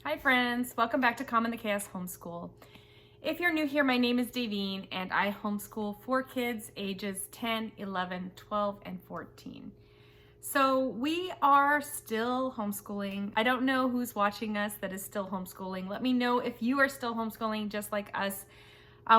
Hi friends, welcome back to Calm the Chaos Homeschool. If you're new here, my name is Davine and I homeschool 4 kids ages 10, 11, 12, and 14. So we are still homeschooling. I don't know who's watching us that is still homeschooling. Let me know if you are still homeschooling just like us.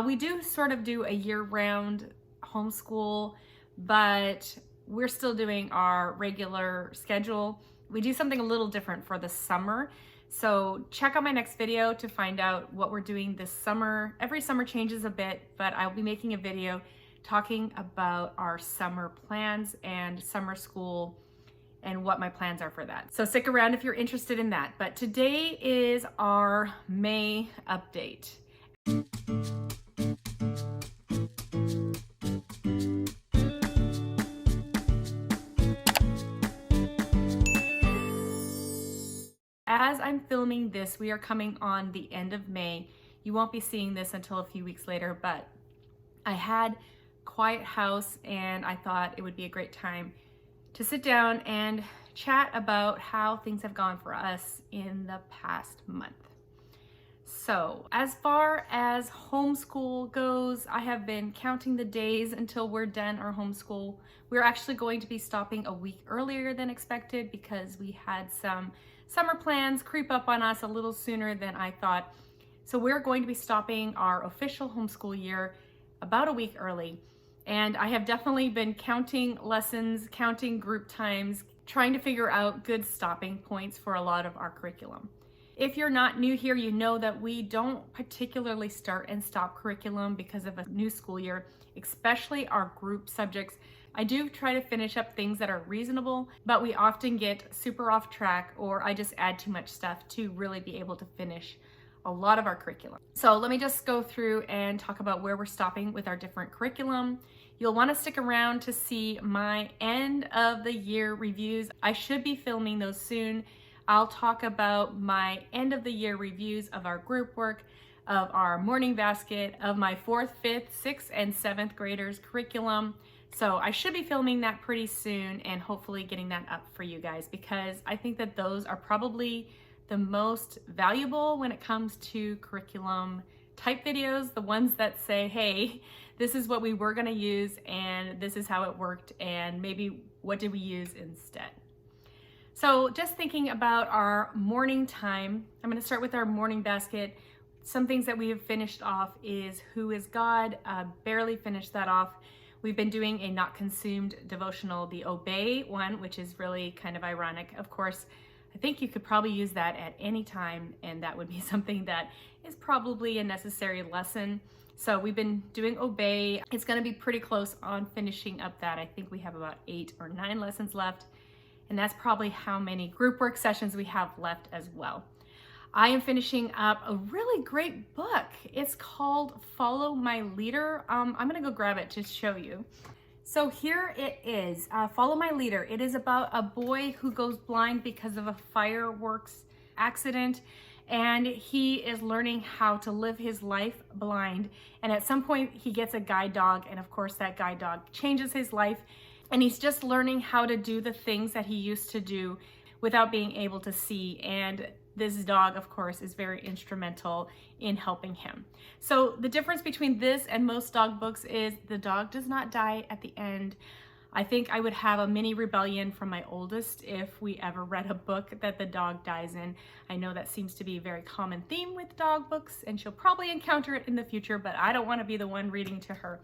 We do sort of do a year-round homeschool, but we're still doing our regular schedule. We do something a little different for the summer. So check out my next video to find out what we're doing this summer. Every summer changes a bit, but I'll be making a video talking about our summer plans and summer school and what my plans are for that. So stick around if you're interested in that. But today is our May update. As I'm filming this, we are coming on the end of May. You won't be seeing this until a few weeks later, but I had quiet house and I thought it would be a great time to sit down and chat about how things have gone for us in the past month. So as far as homeschool goes, I have been counting the days until we're done our homeschool. We're actually going to be stopping a week earlier than expected because we had some summer plans creep up on us a little sooner than I thought. So we're going to be stopping our official homeschool year about a week early. And I have definitely been counting lessons, counting group times, trying to figure out good stopping points for a lot of our curriculum. If you're not new here, you know that we don't particularly start and stop curriculum because of a new school year, especially our group subjects. I do try to finish up things that are reasonable, but we often get super off track or I just add too much stuff to really be able to finish a lot of our curriculum. So let me just go through and talk about where we're stopping with our different curriculum. You'll want to stick around to see my end of the year reviews. I should be filming those soon. I'll talk about my end of the year reviews of our group work, of our morning basket, of my 4th, 5th, 6th, and 7th graders curriculum. So I should be filming that pretty soon and hopefully getting that up for you guys because I think that those are probably the most valuable when it comes to curriculum type videos, the ones that say, hey, this is what we were gonna use and this is how it worked and maybe what did we use instead. So just thinking about our morning time, I'm gonna start with our morning basket. Some things that we have finished off is Who is God? Barely finished that off. We've been doing a not consumed devotional, the Obey one, which is really kind of ironic. Of course, I think you could probably use that at any time and that would be something that is probably a necessary lesson. So we've been doing Obey. It's gonna be pretty close on finishing up that. I think we have about 8 or 9 lessons left. And that's probably how many group work sessions we have left as well. I am finishing up a really great book. It's called Follow My Leader. I'm gonna go grab it to show you. So here it is, Follow My Leader. It is about a boy who goes blind because of a fireworks accident and he is learning how to live his life blind. And at some point he gets a guide dog and of course that guide dog changes his life and he's just learning how to do the things that he used to do without being able to see. And this dog, of course, is very instrumental in helping him. So the difference between this and most dog books is the dog does not die at the end. I think I would have a mini rebellion from my oldest if we ever read a book that the dog dies in. I know that seems to be a very common theme with dog books and she'll probably encounter it in the future, but I don't want to be the one reading to her.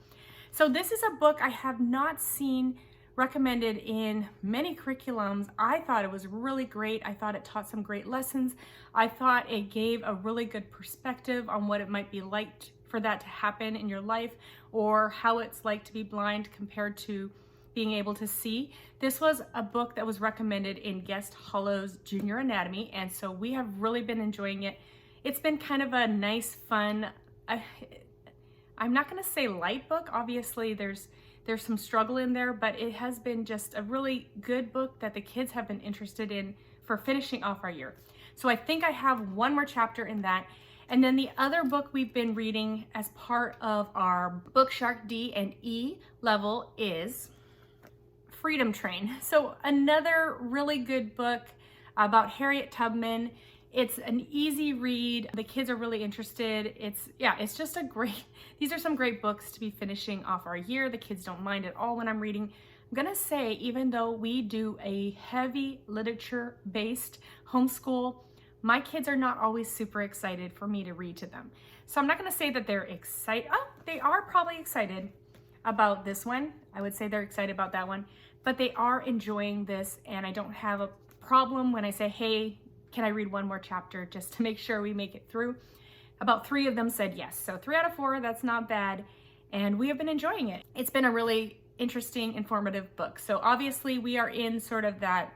So this is a book I have not seen recommended in many curriculums. I thought it was really great. I thought it taught some great lessons. I thought it gave a really good perspective on what it might be like for that to happen in your life or how it's like to be blind compared to being able to see. This was a book that was recommended in Guest Hollow's Junior Anatomy, and so we have really been enjoying it. It's been kind of a nice, fun, I'm not gonna say light book. Obviously there's some struggle in there, but it has been just a really good book that the kids have been interested in for finishing off our year. So I think I have one more chapter in that. And then the other book we've been reading as part of our Bookshark D and E level is Freedom Train. So another really good book about Harriet Tubman. It's an easy read. The kids are really interested. It's just these are some great books to be finishing off our year. The kids don't mind at all when I'm reading. I'm gonna say, even though we do a heavy literature-based homeschool, my kids are not always super excited for me to read to them. So I'm not gonna say that they're excited. Oh, they are probably excited about this one. I would say they're excited about that one, but they are enjoying this, and I don't have a problem when I say, hey, can I read one more chapter just to make sure we make it through? About 3 of them said yes. So 3 out of 4, that's not bad. And we have been enjoying it. It's been a really interesting, informative book. So obviously we are in sort of that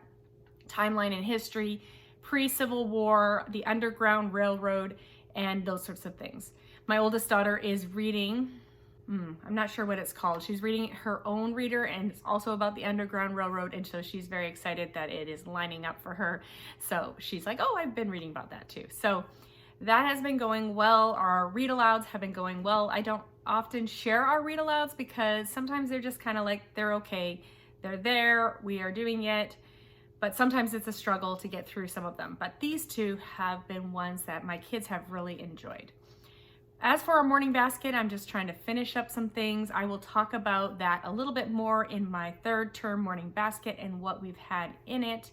timeline in history, pre-Civil War, the Underground Railroad, and those sorts of things. My oldest daughter is reading, I'm not sure what it's called. She's reading her own reader, and it's also about the Underground Railroad, and so she's very excited that it is lining up for her. So she's like, oh, I've been reading about that too. So that has been going well. Our read alouds have been going well. I don't often share our read alouds because sometimes they're just kind of like, they're okay. They're there, we are doing it, but sometimes it's a struggle to get through some of them. But these 2 have been ones that my kids have really enjoyed. As for our morning basket, I'm just trying to finish up some things. I will talk about that a little bit more in my 3rd term morning basket and what we've had in it.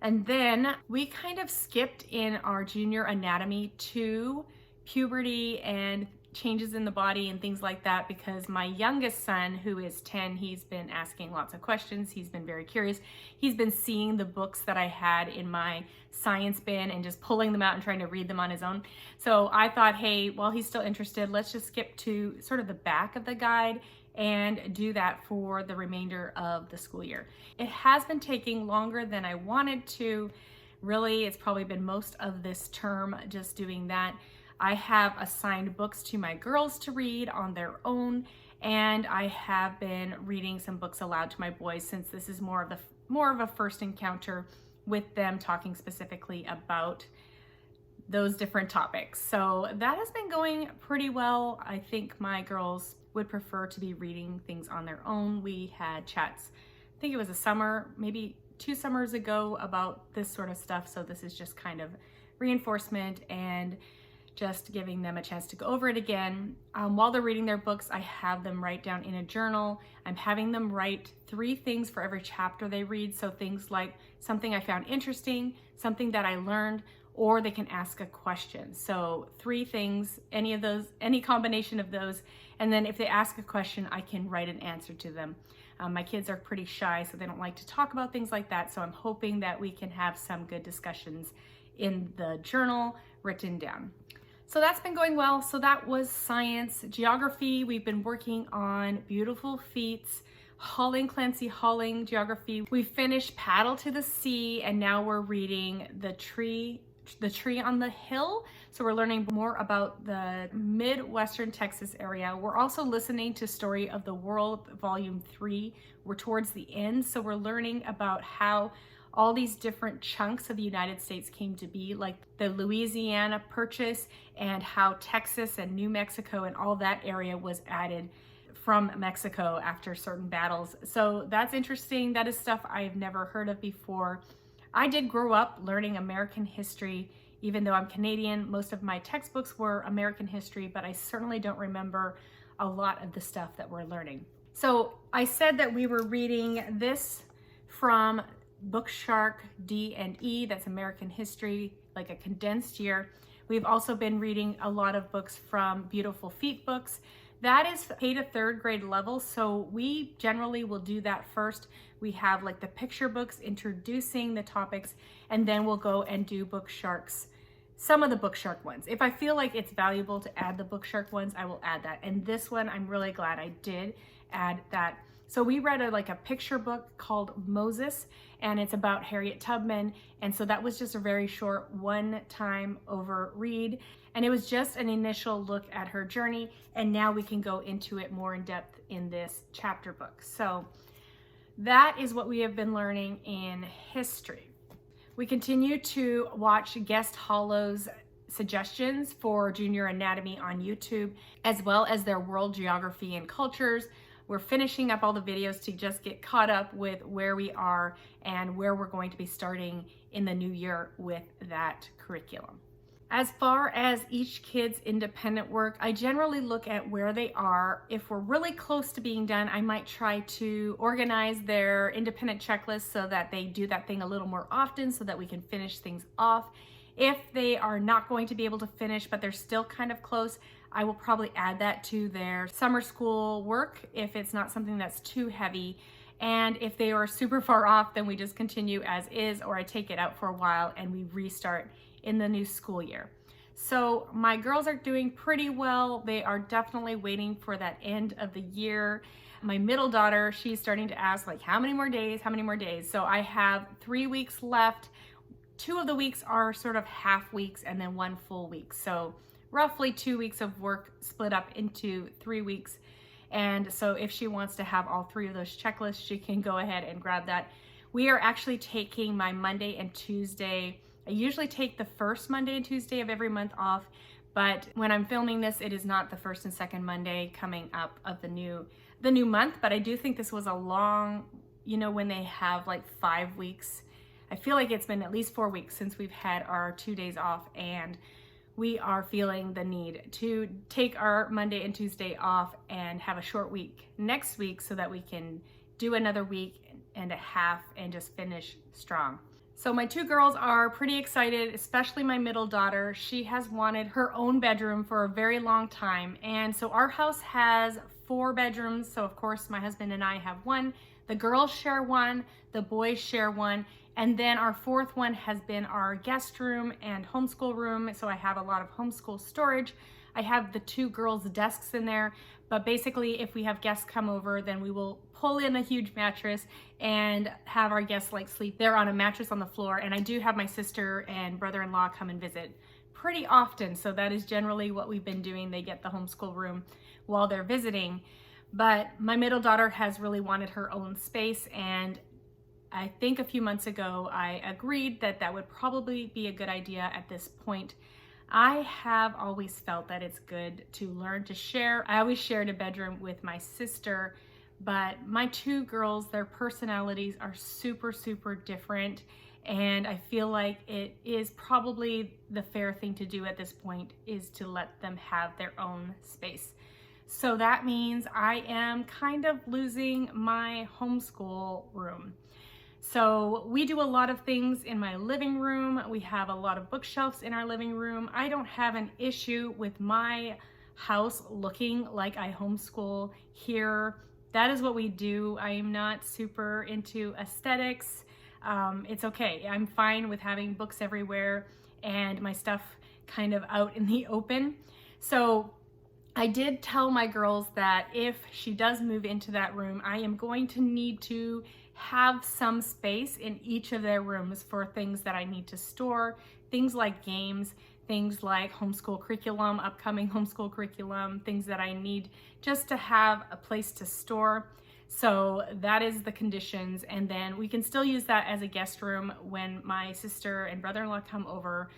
And then we kind of skipped in our junior anatomy to puberty and changes in the body and things like that, because my youngest son, who is 10, he's been asking lots of questions. He's been very curious. He's been seeing the books that I had in my science bin and just pulling them out and trying to read them on his own. So I thought, hey, while he's still interested, let's just skip to sort of the back of the guide and do that for the remainder of the school year. It has been taking longer than I wanted to. Really, it's probably been most of this term just doing that. I have assigned books to my girls to read on their own, and I have been reading some books aloud to my boys, since this is more of a first encounter with them, talking specifically about those different topics. So that has been going pretty well. I think my girls would prefer to be reading things on their own. We had chats, I think it was a summer, maybe 2 summers ago, about this sort of stuff. So this is just kind of reinforcement and just giving them a chance to go over it again. While they're reading their books, I have them write down in a journal. I'm having them write 3 things for every chapter they read. So things like something I found interesting, something that I learned, or they can ask a question. So 3 things, any of those, any combination of those. And then if they ask a question, I can write an answer to them. My kids are pretty shy, so they don't like to talk about things like that. So I'm hoping that we can have some good discussions in the journal written down. So that's been going well. So that was science. Geography, we've been working on Beautiful Feats, Clancy Holling geography. We finished Paddle to the Sea, and now we're reading The Tree on the Hill. So we're learning more about the Midwestern Texas area. We're also listening to Story of the World, Volume 3. We're towards the end, so we're learning about how all these different chunks of the United States came to be, like the Louisiana Purchase, and how Texas and New Mexico and all that area was added from Mexico after certain battles. So that's interesting. That is stuff I've never heard of before. I did grow up learning American history, even though I'm Canadian. Most of my textbooks were American history, but I certainly don't remember a lot of the stuff that we're learning. So I said that we were reading this from Bookshark D&E, that's American history, like a condensed year. We've also been reading a lot of books from Beautiful Feet books. That is K to 3rd grade level, so we generally will do that first. We have like the picture books introducing the topics, and then we'll go and do Booksharks, some of the Bookshark ones. If I feel like it's valuable to add the Bookshark ones, I will add that. And this one, I'm really glad I did add that. So we read a picture book called Moses, and it's about Harriet Tubman. And so that was just a very short one-time over read. And it was just an initial look at her journey. And now we can go into it more in depth in this chapter book. So that is what we have been learning in history. We continue to watch Guest Hollow's suggestions for junior anatomy on YouTube, as well as their world geography and cultures. We're finishing up all the videos to just get caught up with where we are and where we're going to be starting in the new year with that curriculum. As far as each kid's independent work, I generally look at where they are. If we're really close to being done, I might try to organize their independent checklist so that they do that thing a little more often so that we can finish things off. If they are not going to be able to finish, but they're still kind of close, I will probably add that to their summer school work if it's not something that's too heavy. And if they are super far off, then we just continue as is, or I take it out for a while and we restart in the new school year. So my girls are doing pretty well. They are definitely waiting for that end of the year. My middle daughter, she's starting to ask like, how many more days? How many more days? So I have 3 weeks left. 2 of the weeks are sort of half weeks and then 1 full week. So roughly 2 weeks of work split up into 3 weeks. And so if she wants to have all 3 of those checklists, she can go ahead and grab that. We are actually taking my Monday and Tuesday. I usually take the first Monday and Tuesday of every month off, but when I'm filming this, it is not the first and second Monday coming up of the new month. But I do think this was a long, when they have like 5 weeks. I feel like it's been at least 4 weeks since we've had our 2 days off, and we are feeling the need to take our Monday and Tuesday off and have a short week next week so that we can do another week and a half and just finish strong. So my 2 girls are pretty excited, especially my middle daughter. She has wanted her own bedroom for a very long time. And so our house has 4 bedrooms. So of course my husband and I have 1. The girls share 1, the boys share 1. And then our 4th one has been our guest room and homeschool room. So I have a lot of homeschool storage. I have the 2 girls' desks in there, but basically if we have guests come over, then we will pull in a huge mattress and have our guests like sleep there on a mattress on the floor. And I do have my sister and brother-in-law come and visit pretty often. So that is generally what we've been doing. They get the homeschool room while they're visiting. But my middle daughter has really wanted her own space, and I think a few months ago I agreed that that would probably be a good idea at this point. I have always felt that it's good to learn to share. I always shared a bedroom with my sister, but my 2 girls, their personalities are super, super different. And I feel like it is probably the fair thing to do at this point is to let them have their own space. So that means I am kind of losing my homeschool room. So we do a lot of things in my living room. We have a lot of bookshelves in our living room. I don't have an issue with my house looking like I homeschool here. That is what we do. I am not super into aesthetics. It's okay. I'm fine with having books everywhere and my stuff kind of out in the open. So I did tell my girls that if she does move into that room, I am going to need to have some space in each of their rooms for things that I need to store, things like games, things like homeschool curriculum, upcoming homeschool curriculum, things that I need just to have a place to store. So that is the conditions. And then we can still use that as a guest room when my sister and brother-in-law come over.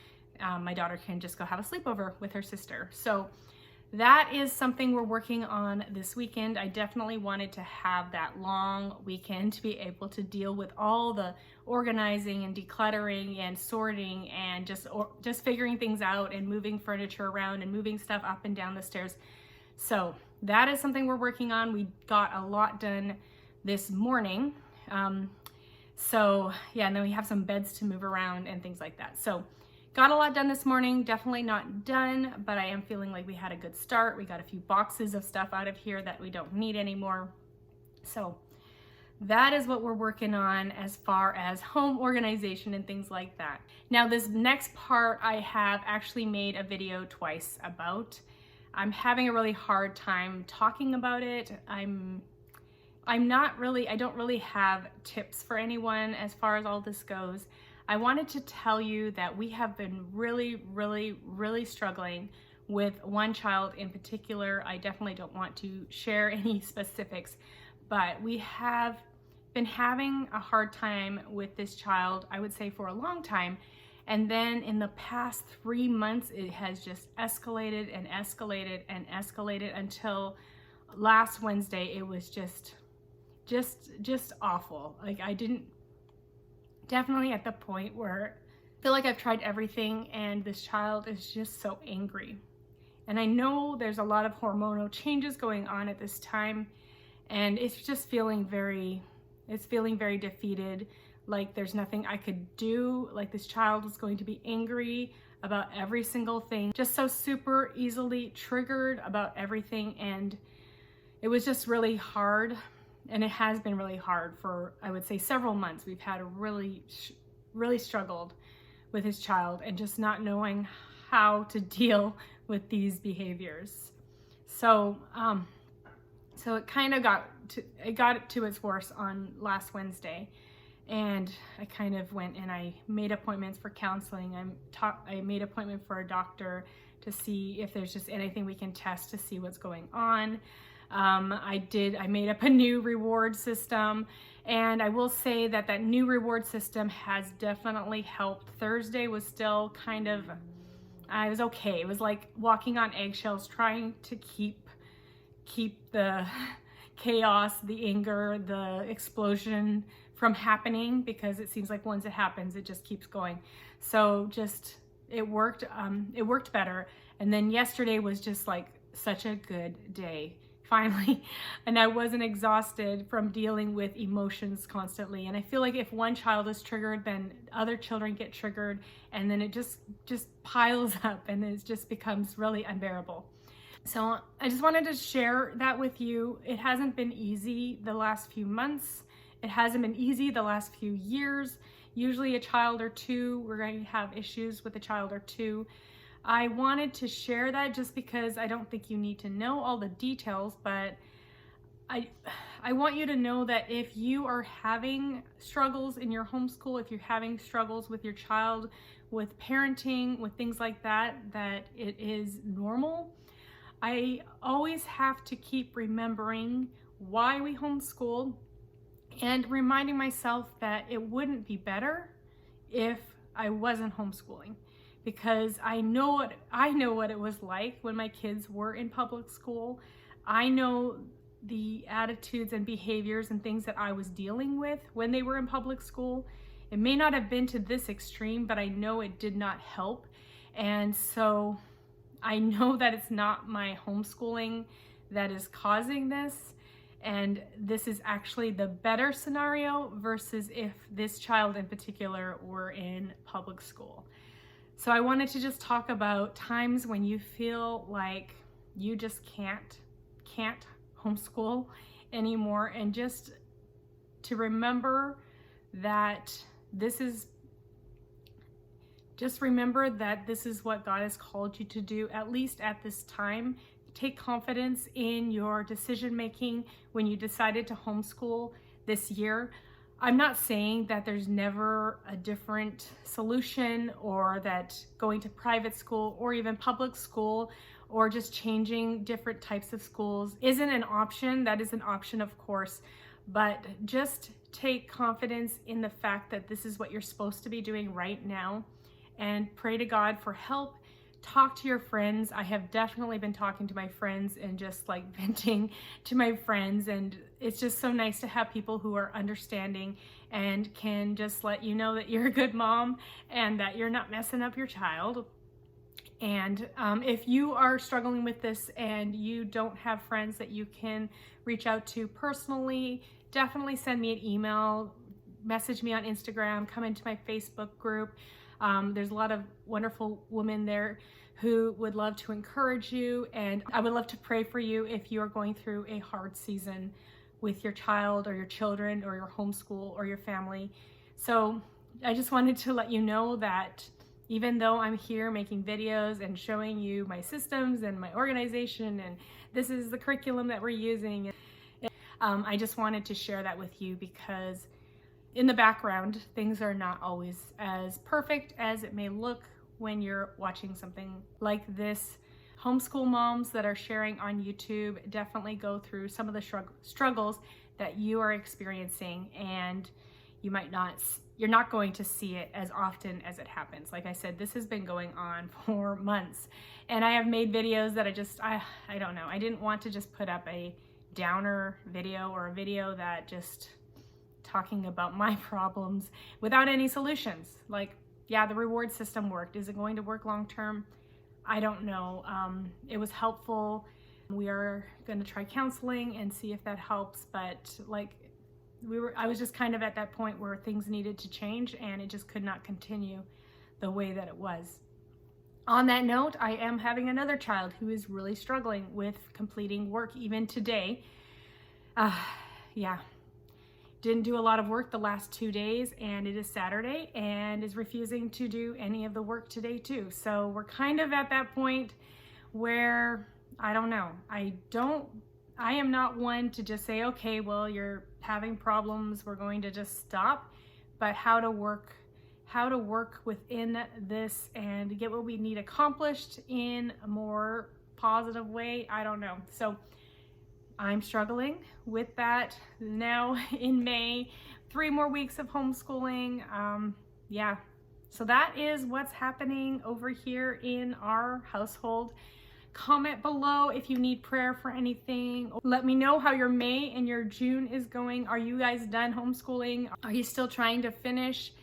My daughter can just go have a sleepover with her sister. So that is something we're working on this weekend. I definitely wanted to have that long weekend to be able to deal with all the organizing and decluttering and sorting and just figuring things out and moving furniture around and moving stuff up and down the stairs. So that is something we're working on. We got a lot done this morning. So yeah, and then we have some beds to move around and things like that. So got a lot done this morning, definitely not done, but I am feeling like we had a good start. We got a few boxes of stuff out of here that we don't need anymore. So that is what we're working on as far as home organization and things like that. Now this next part I have actually made a video twice about. I'm having a really hard time talking about it. I don't really have tips for anyone as far as all this goes. I wanted to tell you that we have been really struggling with one child in particular. I definitely don't want to share any specifics, but we have been having a hard time with this child, I would say for a long time. And then in the past 3 months, it has just escalated and escalated and escalated until last Wednesday. It was just awful. Like I didn't definitely at the point where I feel like I've tried everything and this child is just so angry. And I know there's a lot of hormonal changes going on at this time, and it's just feeling very defeated, like there's nothing I could do, like this child is going to be angry about every single thing, just so super easily triggered about everything. And it was just really hard, and it has been really hard for, I would say, several months. We've had a really struggled with his child and just not knowing how to deal with these behaviors. So it kind of got to its worst on last Wednesday, and I kind of went and I made appointments for counseling. I made an appointment for a doctor to see if there's just anything we can test to see what's going on. I made up a new reward system, and I will say that new reward system has definitely helped. Thursday was still kind of, I was okay. It was like walking on eggshells, trying to keep the chaos, the anger, the explosion from happening, because it seems like once it happens, it just keeps going. So it worked better. And then yesterday was just like such a good day, finally. And I wasn't exhausted from dealing with emotions constantly. And I feel like if one child is triggered, then other children get triggered, and then it just piles up, and it just becomes really unbearable. So I just wanted to share that with you. It hasn't been easy the last few months. It hasn't been easy the last few years. Usually a child or two, we're going to have issues with a child or two. I wanted to share that just because I don't think you need to know all the details, but I want you to know that if you are having struggles in your homeschool, if you're having struggles with your child, with parenting, with things like that, that it is normal. I always have to keep remembering why we homeschool and reminding myself that it wouldn't be better if I wasn't homeschooling, because I know what it was like when my kids were in public school. I know the attitudes and behaviors and things that I was dealing with when they were in public school. It may not have been to this extreme, but I know it did not help. And so I know that it's not my homeschooling that is causing this, and this is actually the better scenario versus if this child in particular were in public school. So I wanted to just talk about times when you feel like you just can't homeschool anymore, and just to remember that this is what God has called you to do, at least at this time. Take confidence in your decision making when you decided to homeschool this year. I'm not saying that there's never a different solution, or that going to private school or even public school or just changing different types of schools isn't an option. That is an option, of course, but just take confidence in the fact that this is what you're supposed to be doing right now, and pray to God for help. Talk to your friends. I have definitely been talking to my friends and just like venting to my friends, and it's just so nice to have people who are understanding and can just let you know that you're a good mom and that you're not messing up your child. And if you are struggling with this and you don't have friends that you can reach out to personally, definitely send me an email, message me on Instagram, come into my Facebook group. There's a lot of wonderful women there who would love to encourage you, and I would love to pray for you if you are going through a hard season with your child or your children or your homeschool or your family. So I just wanted to let you know that even though I'm here making videos and showing you my systems and my organization, and this is the curriculum that we're using, I just wanted to share that with you, because in the background, things are not always as perfect as it may look when you're watching something like this. Homeschool moms that are sharing on YouTube definitely go through some of the struggles that you are experiencing, and you're not going to see it as often as it happens. Like I said, this has been going on for months, and I have made videos that I don't know. I didn't want to just put up a downer video or a video that just talking about my problems without any solutions. Like, yeah, the reward system worked. Is it going to work long term? I don't know. It was helpful. We are going to try counseling and see if that helps. But like, I was just kind of at that point where things needed to change and it just could not continue the way that it was. On that note, I am having another child who is really struggling with completing work even today. Yeah, didn't do a lot of work the last 2 days, and it is Saturday, and is refusing to do any of the work today too. So we're kind of at that point where I don't know. I am not one to just say, okay, well, you're having problems, we're going to just stop. But how to work within this and get what we need accomplished in a more positive way, I don't know. So I'm struggling with that now in May. 3 more weeks of homeschooling. Yeah, so that is what's happening over here in our household. Comment below if you need prayer for anything. Let me know how your May and your June is going. Are you guys done homeschooling? Are you still trying to finish?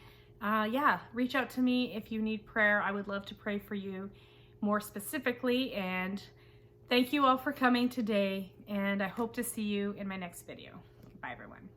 Yeah, reach out to me if you need prayer. I would love to pray for you more specifically. And thank you all for coming today, and I hope to see you in my next video. Bye, everyone.